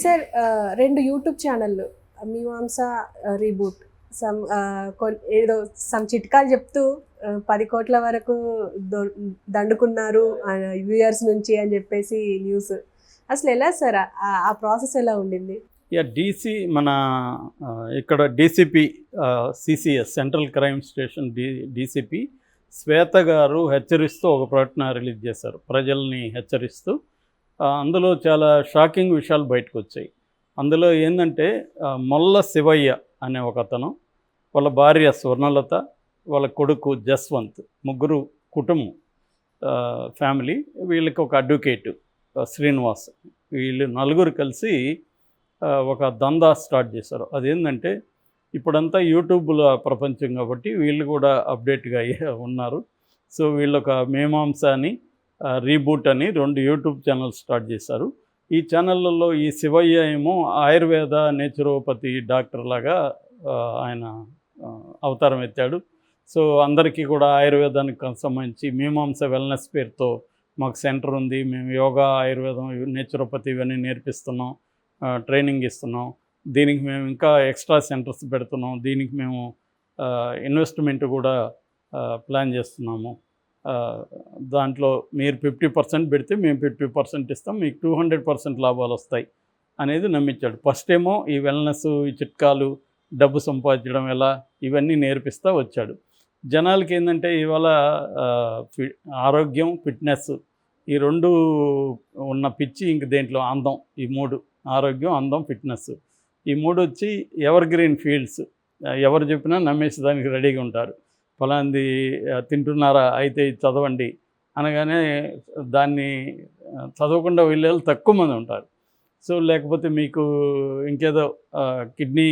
Sir 2 YouTube ఛానళ్ళు 'మీమాంస reboot' ఏదో చిట్కాలు చెప్తూ 10 కోట్ల వరకు దొ దండుకున్నారు వ్యూయర్స్ నుంచి అని చెప్పేసి న్యూస్. అసలు ఎలా సార్ ఆ ప్రాసెస్ ఎలా ఉండింది? డీసీ మన ఇక్కడ DCP CCS central crime station DCP Shweta గారు హెచ్చరిస్తూ ఒక ప్రకటన రిలీజ్ చేశారు ప్రజల్ని హెచ్చరిస్తూ. అందులో చాలా షాకింగ్ విషయాలు బయటకు వచ్చాయి. అందులో ఏంటంటే మొల్ల శివయ్య అనే ఒక అతను, వాళ్ళ భార్య స్వర్ణలత, వాళ్ళ కొడుకు జస్వంత్, ముగ్గురు కుటుంబం ఫ్యామిలీ. వీళ్ళకి ఒక అడ్వకేటు శ్రీనివాస్, వీళ్ళు నలుగురు కలిసి ఒక దందా స్టార్ట్ చేశారు. అదేంటంటే ఇప్పుడంతా యూట్యూబ్ల ప్రపంచం కాబట్టి వీళ్ళు కూడా అప్డేట్గా ఉన్నారు. సో వీళ్ళు ఒక మీమాంస అని రీబూట్ అని 2 యూట్యూబ్ ఛానల్స్ స్టార్ట్ చేశారు. ఈ ఛానళ్ళల్లో ఈ శివయ్య ఏమో ఆయుర్వేద నేచురోపతి డాక్టర్ లాగా ఆయన అవతారం ఎత్తాడు. సో అందరికీ కూడా ఆయుర్వేదానికి సంబంధించి మీమాంస వెల్నెస్ పేరుతో మాకు సెంటర్ ఉంది, మేము యోగా, ఆయుర్వేదం, నేచురోపతి ఇవన్నీ నేర్పిస్తున్నాం, ట్రైనింగ్ ఇస్తున్నాం, దీనికి మేము ఇంకా ఎక్స్ట్రా సెంటర్స్ పెడుతున్నాం, దీనికి మేము ఇన్వెస్ట్మెంట్ కూడా ప్లాన్ చేస్తున్నాము, దాంట్లో మీరు 50% పెడితే మేము 50% ఇస్తాం, మీకు 200% లాభాలు వస్తాయి అనేది నమ్మించాడు. ఫస్ట్ ఏమో ఈ వెల్నెస్, ఈ చిట్కాలు, డబ్బు సంపాదించడం ఎలా, ఇవన్నీ నేర్పిస్తూ వచ్చాడు. జనాలకి ఏంటంటే ఇవాళ ఆరోగ్యం, ఫిట్నెస్ ఈ 2 ఉన్న పిచ్చి, ఇంక దేంట్లో అందం, ఈ 3 ఆరోగ్యం, అందం, ఫిట్నెస్ ఈ 3 వచ్చి ఎవర్ గ్రీన్ ఫీల్డ్స్. ఎవరు చెప్పినా నమ్మేసేదానికి రెడీగా ఉంటారు. ఫలాంది తింటున్నారా, అయితే చదవండి అనగానే దాన్ని చదవకుండా వెళ్ళే వాళ్ళు తక్కువ మంది ఉంటారు. సో లేకపోతే మీకు ఇంకేదో కిడ్నీ,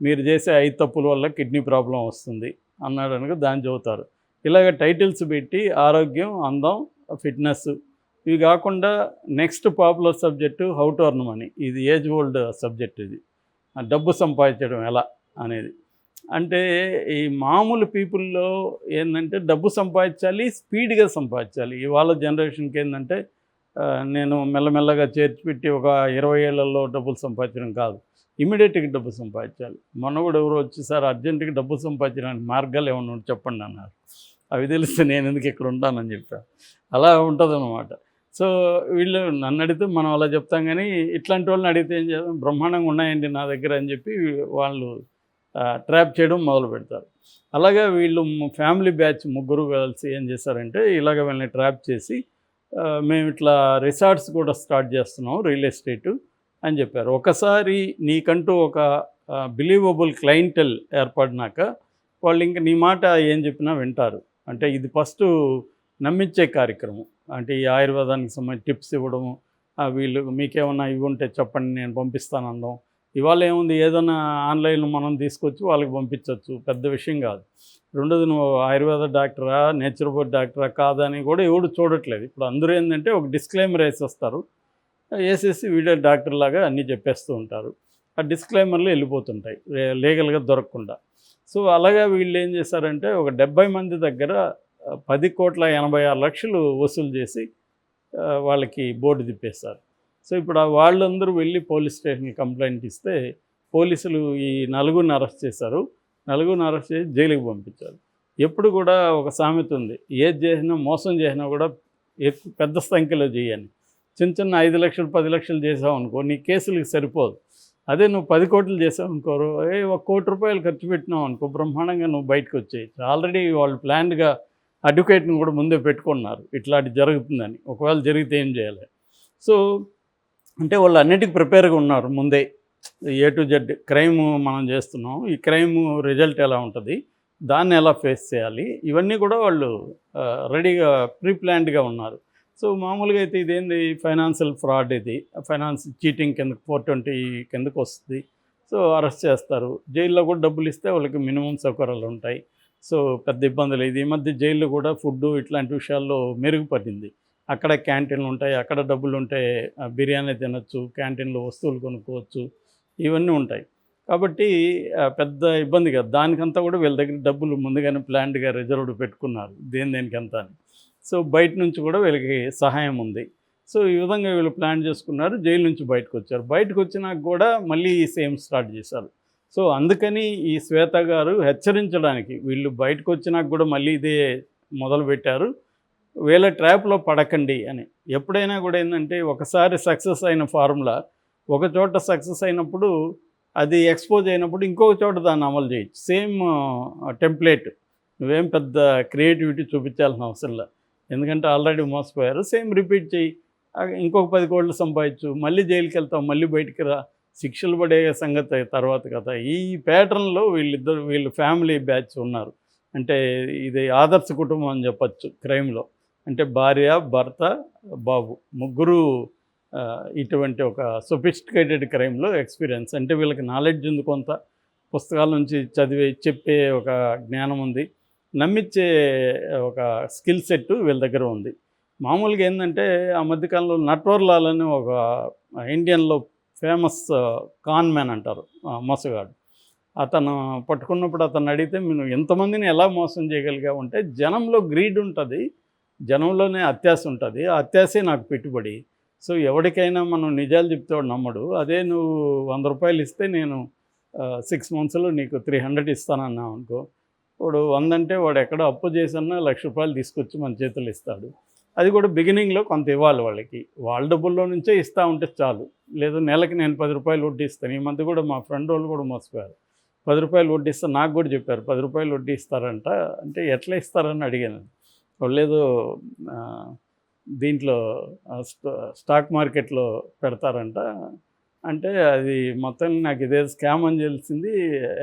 మీరు చేసే 5 తప్పుల వల్ల కిడ్నీ ప్రాబ్లం వస్తుంది అన్నాడు అనగా దాన్ని చదువుతారు. ఇలాగ టైటిల్స్ పెట్టి ఆరోగ్యం, అందం, ఫిట్నెస్ ఇవి కాకుండా next popular subject how to earn money. ఇది ఏజ్ ఓల్డ్ సబ్జెక్ట్. ఇది డబ్బు సంపాదించడం ఎలా అనేది. అంటే ఈ మామూలు పీపుల్లో ఏంటంటే డబ్బు సంపాదించాలి, స్పీడ్గా సంపాదించాలి. ఇవాళ జనరేషన్కి ఏంటంటే నేను మెల్లమెల్లగా చేర్చిపెట్టి ఒక 20 ఏళ్లలో డబ్బులు సంపాదించడం కాదు, ఇమీడియట్గా డబ్బు సంపాదించాలి. మొన్న కూడా ఎవరు వచ్చి సార్ అర్జెంటుగా డబ్బు సంపాదించడానికి మార్గాలు ఏమన్నా చెప్పండి అన్నారు. అవి తెలిస్తే నేను ఎందుకు ఇక్కడ ఉంటానని చెప్పాను. అలా ఉంటుందన్నమాట. సో వీళ్ళు నన్ను అడిగితే మనం అలా చెప్తాం, కానీ ఇట్లాంటి వాళ్ళని అడిగితే ఏం చేద్దాం, బ్రహ్మాండంగా ఉన్నాయండి నా దగ్గర అని చెప్పి వాళ్ళు ట్రాప్ చేయడం మొదలు పెడతారు. అలాగే వీళ్ళు ఫ్యామిలీ బ్యాచ్ ముగ్గురు కలిసి ఏం చేశారంటే ఇలాగ వీళ్ళని ట్రాప్ చేసి మేము ఇట్లా రిసార్ట్స్ కూడా స్టార్ట్ చేస్తున్నాం, రియల్ ఎస్టేటు అని చెప్పారు. ఒకసారి నీకంటూ ఒక బిలీవబుల్ క్లయింటెల్ ఏర్పడినాక వాళ్ళు ఇంక నీ మాట ఏం చెప్పినా వింటారు. అంటే ఇది ఫస్ట్ నమ్మించే కార్యక్రమం. అంటే ఈ ఆయుర్వేదానికి సంబంధించి టిప్స్ ఇవ్వడము, వీళ్ళు మీకేమన్నా ఇవి ఉంటే చెప్పండి నేను పంపిస్తాను అనడం. ఇవాళ ఏముంది, ఏదైనా ఆన్లైన్లో మనం తీసుకొచ్చి వాళ్ళకి పంపించవచ్చు, పెద్ద విషయం కాదు. రెండోది, నువ్వు ఆయుర్వేద డాక్టరా, నేచురోపతి డాక్టరా కాదా అని కూడా ఎవడు చూడట్లేదు. ఇప్పుడు అందరూ ఏంటంటే ఒక డిస్క్లైమర్ వేసేస్తారు, వేసేసి వీడియో డాక్టర్ లాగా అన్నీ చెప్పేస్తూ ఉంటారు. ఆ డిస్క్లైమర్లు వెళ్ళిపోతుంటాయి లీగల్గా దొరకకుండా. సో అలాగా వీళ్ళు ఏం చేశారంటే ఒక 70 మంది దగ్గర 10,86,00,000 వసూలు చేసి వాళ్ళకి బోర్డు తిప్పేస్తారు. సో ఇప్పుడు వాళ్ళందరూ వెళ్ళి పోలీస్ స్టేషన్కి కంప్లైంట్ ఇస్తే పోలీసులు ఈ 4గురిని అరెస్ట్ చేశారు. 4గురిని అరెస్ట్ చేసి జైలుకి పంపించారు. ఎప్పుడు కూడా ఒక సామెత ఉంది, ఏది చేసినా, మోసం చేసినా కూడా పెద్ద సంఖ్యలో చేయని. చిన్న 5 లక్షలు 10 లక్షలు చేసావు అనుకో, నీ కేసులకి సరిపోదు. అదే నువ్వు 10 కోట్లు చేసావు అనుకోరు, 1 కోటి రూపాయలు ఖర్చు పెట్టినావు అనుకో, బ్రహ్మాండంగా నువ్వు బయటకు వచ్చేయచ్చు. ఆల్రెడీ వాళ్ళు ప్లాన్డ్గా అడ్వకేట్ని కూడా ముందే పెట్టుకున్నారు ఇట్లాంటి జరుగుతుందని, ఒకవేళ జరిగితే ఏం చేయాలి. సో అంటే వాళ్ళు అన్నిటికీ ప్రిపేర్గా ఉన్నారు ముందే. A to Z క్రైమ్ మనం చేస్తున్నాం, ఈ క్రైమ్ రిజల్ట్ ఎలా ఉంటుంది, దాన్ని ఎలా ఫేస్ చేయాలి, ఇవన్నీ కూడా వాళ్ళు రెడీగా ప్రీప్లాన్డ్గా ఉన్నారు. సో మామూలుగా అయితే ఇదేంది, ఫైనాన్షియల్ ఫ్రాడ్, ఇది ఫైనాన్స్ చీటింగ్ కిందకు 420 కిందకు వస్తుంది. సో అరెస్ట్ చేస్తారు. జైల్లో కూడా డబ్బులు ఇస్తే వాళ్ళకి మినిమం సౌకర్యాలు ఉంటాయి. సో పెద్ద ఇబ్బందులు. ఇది ఈ మధ్య జైల్లో కూడా ఫుడ్డు ఇట్లాంటి విషయాల్లో మెరుగుపడింది. అక్కడ క్యాంటీన్లు ఉంటాయి, అక్కడ డబ్బులు ఉంటే బిర్యానీ తినచ్చు, క్యాంటీన్లో వస్తువులు కొనుక్కోవచ్చు, ఇవన్నీ ఉంటాయి. కాబట్టి పెద్ద ఇబ్బంది కాదు. దానికంతా కూడా వీళ్ళ దగ్గర డబ్బులు ముందుగానే ప్లాన్డ్గా రిజర్వ్డ్ పెట్టుకున్నారు దేనికంతా అని. సో బయట నుంచి కూడా వీళ్ళకి సహాయం ఉంది. సో ఈ విధంగా వీళ్ళు ప్లాన్ చేసుకున్నారు. జైలు నుంచి బయటకు వచ్చారు. బయటకు వచ్చినాక కూడా మళ్ళీ సేమ్ స్టార్ట్ చేశారు. సో అందుకని ఈ శ్వేత గారు హెచ్చరించడానికి వీళ్ళు బయటకు వచ్చినాక కూడా మళ్ళీ ఇదే మొదలుపెట్టారు. వీళ్ళ ట్రాప్లో పడకండి అని. ఎప్పుడైనా కూడా ఏంటంటే ఒకసారి సక్సెస్ అయిన ఫార్ములా ఒక చోట సక్సెస్ అయినప్పుడు అది ఎక్స్పోజ్ అయినప్పుడు ఇంకొక చోట దాన్ని అమలు చేయొచ్చు. Same template. నువ్వేం పెద్ద క్రియేటివిటీ చూపించాల్సిన అవసరం లేదు. ఎందుకంటే ఆల్రెడీ మోసపోయారు. సేమ్ రిపీట్ చేయి, ఇంకొక 10 కోట్లు సంపాదించు, మళ్ళీ జైలుకి వెళ్తావు, మళ్ళీ బయటికి రా, శిక్షలు పడే సంగతి తర్వాత కథ. ఈ ప్యాటర్న్లో వీళ్ళు ఫ్యామిలీ బ్యాచ్ ఉన్నారు. అంటే ఇది ఆదర్శ కుటుంబం అని చెప్పచ్చు క్రైమ్లో. అంటే భార్య, భర్త, బాబు ముగ్గురు ఇటువంటి ఒక సొఫిస్టికేటెడ్ క్రైమ్లో ఎక్స్పీరియన్స్. అంటే వీళ్ళకి నాలెడ్జ్ ఉంది, కొంత పుస్తకాల నుంచి చదివి చెప్పే ఒక జ్ఞానం ఉంది, నమ్మించే ఒక స్కిల్ సెట్ వీళ్ళ దగ్గర ఉంది. మామూలుగా ఏంటంటే ఆ మధ్యకాలంలో నట్వర్లాల్ అని ఒక ఇండియన్లో ఫేమస్ కాన్ మ్యాన్ అంటారు, మోసగాడు. అతను పట్టుకున్నప్పుడు అతను అడిగితే నువ్వు ఎంతమందిని ఎలా మోసం చేయగలిగావు అంటే, జనంలో గ్రీడ్ ఉంటుంది, జనంలోనే అత్యాశ ఉంటుంది, ఆ అత్యాశే నాకు పెట్టుబడి. సో ఎవరికైనా మనం నిజాలు చెప్తే వాడు నమ్మడు. అదే నువ్వు 100 రూపాయలు ఇస్తే నేను 6 మంత్స్లో నీకు 300 ఇస్తానన్నావు అనుకో, వాడు 100 అంటే వాడు ఎక్కడో అప్పు చేసన్నా 1,00,000 రూపాయలు తీసుకొచ్చి మన చేతులు ఇస్తాడు. అది కూడా బిగినింగ్లో కొంత ఇవ్వాలి వాళ్ళకి. వాళ్ళ డబ్బుల్లో నుంచే ఇస్తూ ఉంటే చాలు. లేదు నెలకి నేను 10 రూపాయలు వడ్డీ ఇస్తాను. ఈ మధ్య కూడా మా ఫ్రెండ్ వాళ్ళు కూడా మోసపోయారు. 10 రూపాయలు వడ్డీ ఇస్తా, నాకు కూడా చెప్పారు 10 రూపాయలు వడ్డీ ఇస్తారంట. అంటే ఎట్లా ఇస్తారని అడిగాను. వాళ్ళు ఏదో దీంట్లో స్టాక్ మార్కెట్లో పెడతారంట. అంటే అది మొత్తం నాకు ఇదే స్కామ్ అని తెలిసింది.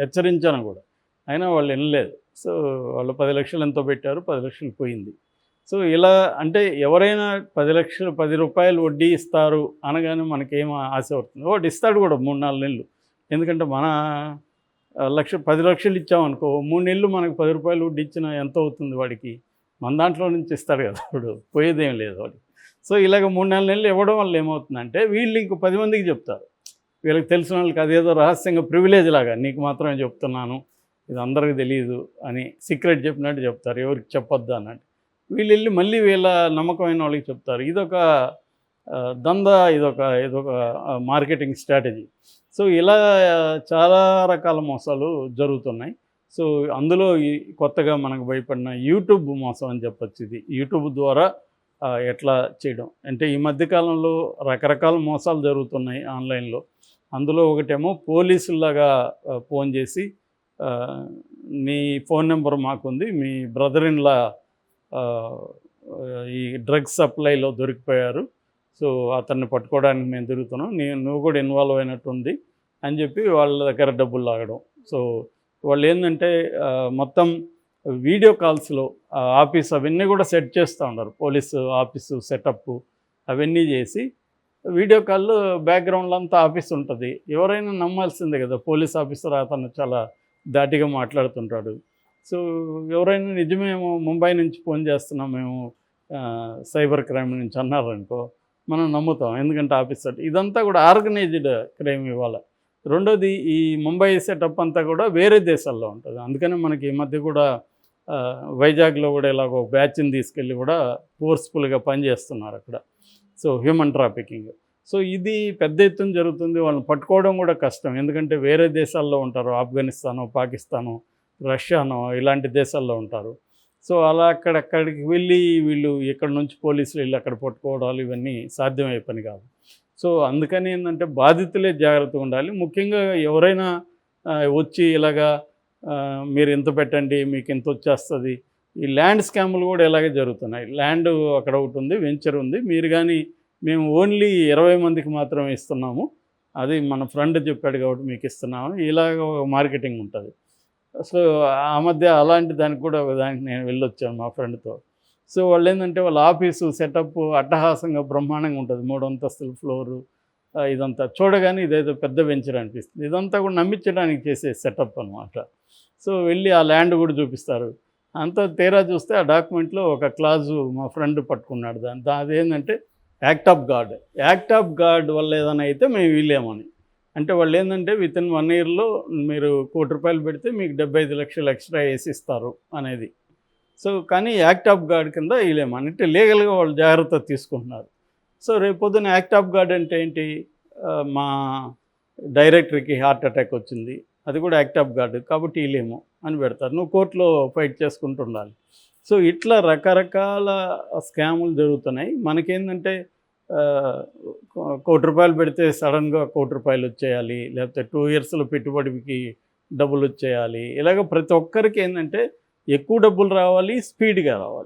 హెచ్చరించాను కూడా, అయినా వాళ్ళు వినలేదు. సో వాళ్ళు 10 లక్షలు ఎంతో పెట్టారు, 10 లక్షలు పోయింది. సో ఇలా అంటే ఎవరైనా 10 రూపాయలు వడ్డీ ఇస్తారు అనగానే మనకేం ఆశ అవుతుంది. వాడు ఇస్తాడు కూడా 3-4 నెలలు. ఎందుకంటే మన 10 లక్షలు ఇచ్చామనుకో, 3 నెలలు మనకు 10 రూపాయలు వడ్డీ ఇచ్చినా ఎంత అవుతుంది వాడికి? మన దాంట్లో నుంచి ఇస్తాడు కదా, వాడు పోయేదేం లేదు వాడికి. సో ఇలాగ 3-4 నెలలు ఇవ్వడం వల్ల ఏమవుతుందంటే వీళ్ళు ఇంకో 10 మందికి చెప్తారు. వీళ్ళకి తెలిసిన వాళ్ళకి అదేదో రహస్యంగా ప్రివిలేజ్ లాగా, నీకు మాత్రమే చెప్తున్నాను, ఇది అందరికీ తెలియదు అని సీక్రెట్ చెప్పినట్టు చెప్తారు, ఎవరికి చెప్పొద్దు అన్నట్టు. వీళ్ళు వెళ్ళి మళ్ళీ వీళ్ళ నమ్మకమైన వాళ్ళకి చెప్తారు. ఇదొక దందా, ఇదొక మార్కెటింగ్ స్ట్రాటజీ. సో ఇలా చాలా రకాల మోసాలు జరుగుతున్నాయి. సో అందులో ఈ కొత్తగా మనకు భయపడిన యూట్యూబ్ మోసం అని చెప్పచ్చు. ఇది యూట్యూబ్ ద్వారా ఎట్లా చేయడం అంటే, ఈ మధ్యకాలంలో రకరకాల మోసాలు జరుగుతున్నాయి ఆన్లైన్లో. అందులో ఒకటేమో పోలీసులాగా ఫోన్ చేసి, నీ ఫోన్ నెంబర్ మాకుంది, మీ బ్రదర్ ఇన్లా ఈ డ్రగ్స్ సప్లైలో దొరికిపోయారు, సో అతన్ని పట్టుకోవడానికి మేము తిరుగుతున్నాం, నువ్వు కూడా ఇన్వాల్వ్ అయినట్టుంది అని చెప్పి వాళ్ళ దగ్గర డబ్బులు లాగడం. సో వాళ్ళు ఏంటంటే మొత్తం వీడియో కాల్స్లో ఆఫీస్ అవన్నీ కూడా సెట్ చేస్తూ ఉన్నారు. పోలీసు ఆఫీసు సెటప్ అవన్నీ చేసి వీడియో కాల్లో బ్యాక్గ్రౌండ్లో అంతా ఆఫీస్ ఉంటుంది. ఎవరైనా నమ్మాల్సిందే కదా, పోలీస్ ఆఫీసర్ అతను చాలా ధాటిగా మాట్లాడుతుంటాడు. సో ఎవరైనా నిజమేమో ముంబై నుంచి ఫోన్ చేస్తున్నాం మేము సైబర్ క్రైమ్ నుంచి అన్నారనుకో, మనం నమ్ముతాం. ఎందుకంటే ఆఫీసర్ ఇదంతా కూడా ఆర్గనైజ్డ్ క్రైమ్ ఇవాళ. రెండోది, ఈ ముంబై సెటప్ అంతా కూడా వేరే దేశాల్లో ఉంటుంది. అందుకని మనకి ఈ మధ్య కూడా వైజాగ్లో కూడా ఇలాగో బ్యాచ్ని తీసుకెళ్ళి కూడా ఫోర్స్ఫుల్గా పనిచేస్తున్నారు అక్కడ. So human trafficking. సో ఇది పెద్ద ఎత్తున జరుగుతుంది. వాళ్ళని పట్టుకోవడం కూడా కష్టం, ఎందుకంటే వేరే దేశాల్లో ఉంటారు. ఆఫ్ఘనిస్తాను, పాకిస్తాను, రష్యానో ఇలాంటి దేశాల్లో ఉంటారు. సో అలా అక్కడికి వెళ్ళి వీళ్ళు ఇక్కడ నుంచి పోలీసులు వెళ్ళి అక్కడ పట్టుకోవడాలు ఇవన్నీ సాధ్యమయ్యే పని కాదు. సో అందుకని ఏంటంటే బాధితులే జాగ్రత్తగా ఉండాలి. ముఖ్యంగా ఎవరైనా వచ్చి ఇలాగా మీరు ఎంత పెట్టండి మీకు ఎంత వచ్చేస్తుంది, ఈ ల్యాండ్ స్కాములు కూడా ఇలాగే జరుగుతున్నాయి. ల్యాండ్ అక్కడ ఒకటి ఉంది, వెంచర్ ఉంది, మీరు కానీ మేము ఓన్లీ 20 మందికి మాత్రమే ఇస్తున్నాము, అది మన ఫ్రెండ్ చెప్పాడు కాబట్టి మీకు ఇస్తున్నాము, ఇలాగ మార్కెటింగ్ ఉంటుంది. సో ఆ మధ్య అలాంటి దానికి కూడా దానికి నేను వెళ్ళొచ్చాను మా ఫ్రెండ్తో. సో వాళ్ళు ఏంటంటే వాళ్ళ ఆఫీసు సెటప్ అట్టహాసంగా బ్రహ్మాండంగా ఉంటుంది, 3 అంతస్తుల ఫ్లోరు, ఇదంతా చూడగానే ఇదేదో పెద్ద వెంచర్ అనిపిస్తుంది. ఇదంతా కూడా నమ్మించడానికి చేసే సెటప్ అనమాట. సో వెళ్ళి ఆ ల్యాండ్ కూడా చూపిస్తారు. అంతా తీరా చూస్తే ఆ డాక్యుమెంట్లో ఒక క్లాజు మా ఫ్రెండ్ పట్టుకున్నాడు. అదేంటంటే act of God. Act of God వల్ల ఏదైనా అయితే మేము వీలేమని. అంటే వాళ్ళు ఏంటంటే వితిన్ 1 ఇయర్లో మీరు ₹1,00,00,000 పెడితే మీకు 75 లక్షలు ఎక్స్ట్రా వేసిస్తారు అనేది. సో కానీ యాక్ట్ ఆఫ్ గాడ్ కింద వీలేమని అంటే లీగల్గా వాళ్ళు జాగ్రత్త తీసుకుంటున్నారు. సో రేపొద్దున యాక్ట్ ఆఫ్ గాడ్ అంటే ఏంటి, మా డైరెక్టర్కి హార్ట్ అటాక్ వచ్చింది, అది కూడా యాక్ట్ ఆఫ్ గాడ్ కాబట్టి వీళ్ళేమో అని పెడతారు, నువ్వు కోర్టులో ఫైట్ చేసుకుంటూ ఉండాలి. సో ఇట్లా రకరకాల స్కాములు జరుగుతున్నాయి. మనకేంటంటే ₹1,00,00,000 పెడితే సడన్గా ₹1,00,00,000 వచ్చేయాలి, లేకపోతే 2 ఇయర్స్లో పెట్టుబడికి డబ్బులు వచ్చేయాలి. ఇలాగ ప్రతి ఒక్కరికి ఏంటంటే ఎక్కువ డబ్బులు రావాలి, స్పీడ్గా రావాలి.